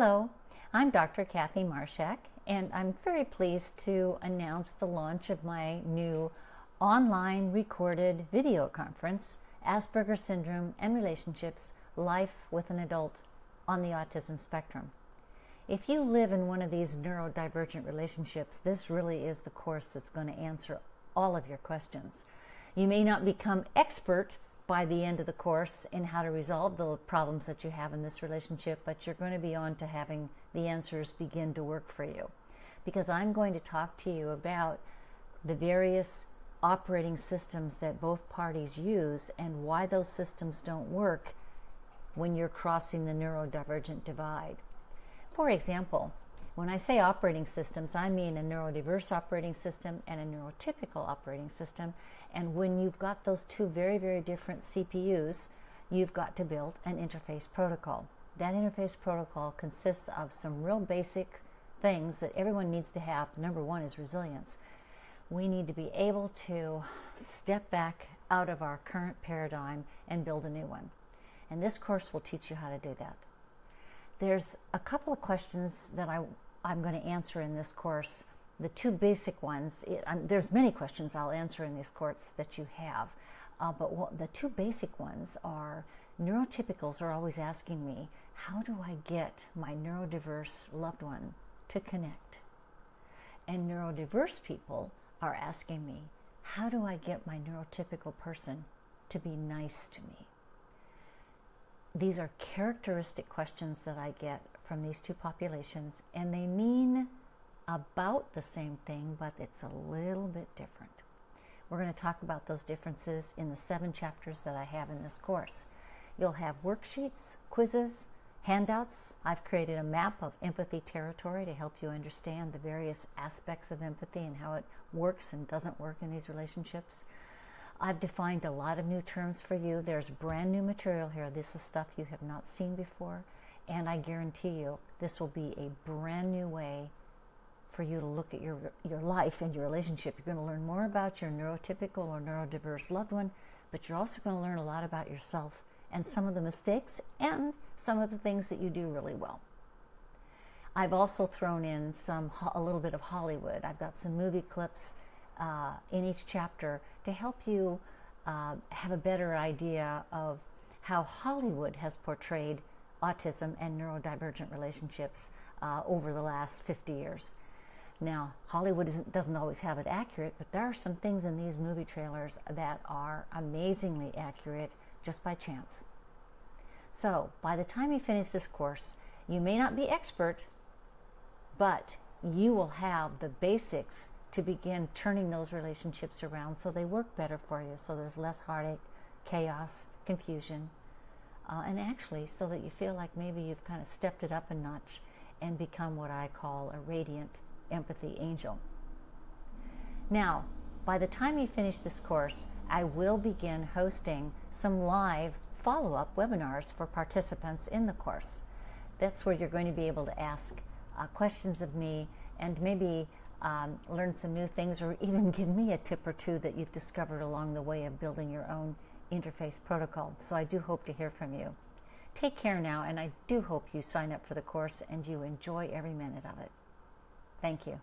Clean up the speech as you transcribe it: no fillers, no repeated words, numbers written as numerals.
Hello, I'm Dr. Kathy Marshak, and I'm very pleased to announce the launch of my new online recorded video conference, Asperger Syndrome and Relationships, Life with an Adult on the Autism Spectrum. If you live in one of these neurodivergent relationships, this really is the course that's going to answer all of your questions. You may not become expert by the end of the course in how to resolve the problems that you have in this relationship, but you're going to be on to having the answers begin to work for you. Because I'm going to talk to you about the various operating systems that both parties use and why those systems don't work when you're crossing the neurodivergent divide. For example, when I say operating systems, I mean a neurodiverse operating system and a neurotypical operating system. And when you've got those two very, very different CPUs, you've got to build an interface protocol. That interface protocol consists of some real basic things that everyone needs to have. Number one is resilience. We need to be able to step back out of our current paradigm and build a new one. And this course will teach you how to do that. There's a couple of questions that I'm going to answer in this course. The two basic ones, there's many questions I'll answer in this course that you have, but the two basic ones are, neurotypicals are always asking me, how do I get my neurodiverse loved one to connect? And neurodiverse people are asking me, how do I get my neurotypical person to be nice to me? These are characteristic questions that I get from these two populations, and they mean about the same thing, but it's a little bit different. We're going to talk about those differences in the 7 chapters that I have in this course. You'll have worksheets, quizzes, handouts. I've created a map of empathy territory to help you understand the various aspects of empathy and how it works and doesn't work in these relationships. I've defined a lot of new terms for you. There's brand new material here. This is stuff you have not seen before, and I guarantee you this will be a brand new way for you to look at your life and your relationship. You're going to learn more about your neurotypical or neurodiverse loved one, but you're also going to learn a lot about yourself and some of the mistakes and some of the things that you do really well. I've also thrown in a little bit of Hollywood. I've got some movie clips in each chapter to help you have a better idea of how Hollywood has portrayed autism and neurodivergent relationships over the last 50 years. Now, Hollywood doesn't always have it accurate, but there are some things in these movie trailers that are amazingly accurate just by chance. So, by the time you finish this course, you may not be expert, but you will have the basics to begin turning those relationships around so they work better for you, so there's less heartache, chaos, confusion, and actually so that you feel like maybe you've kind of stepped it up a notch and become what I call a radiant empathy angel. Now, by the time you finish this course, I will begin hosting some live follow-up webinars for participants in the course. That's where you're going to be able to ask questions of me and maybe learn some new things, or even give me a tip or two that you've discovered along the way of building your own interface protocol. So I do hope to hear from you. Take care now, and I do hope you sign up for the course and you enjoy every minute of it. Thank you.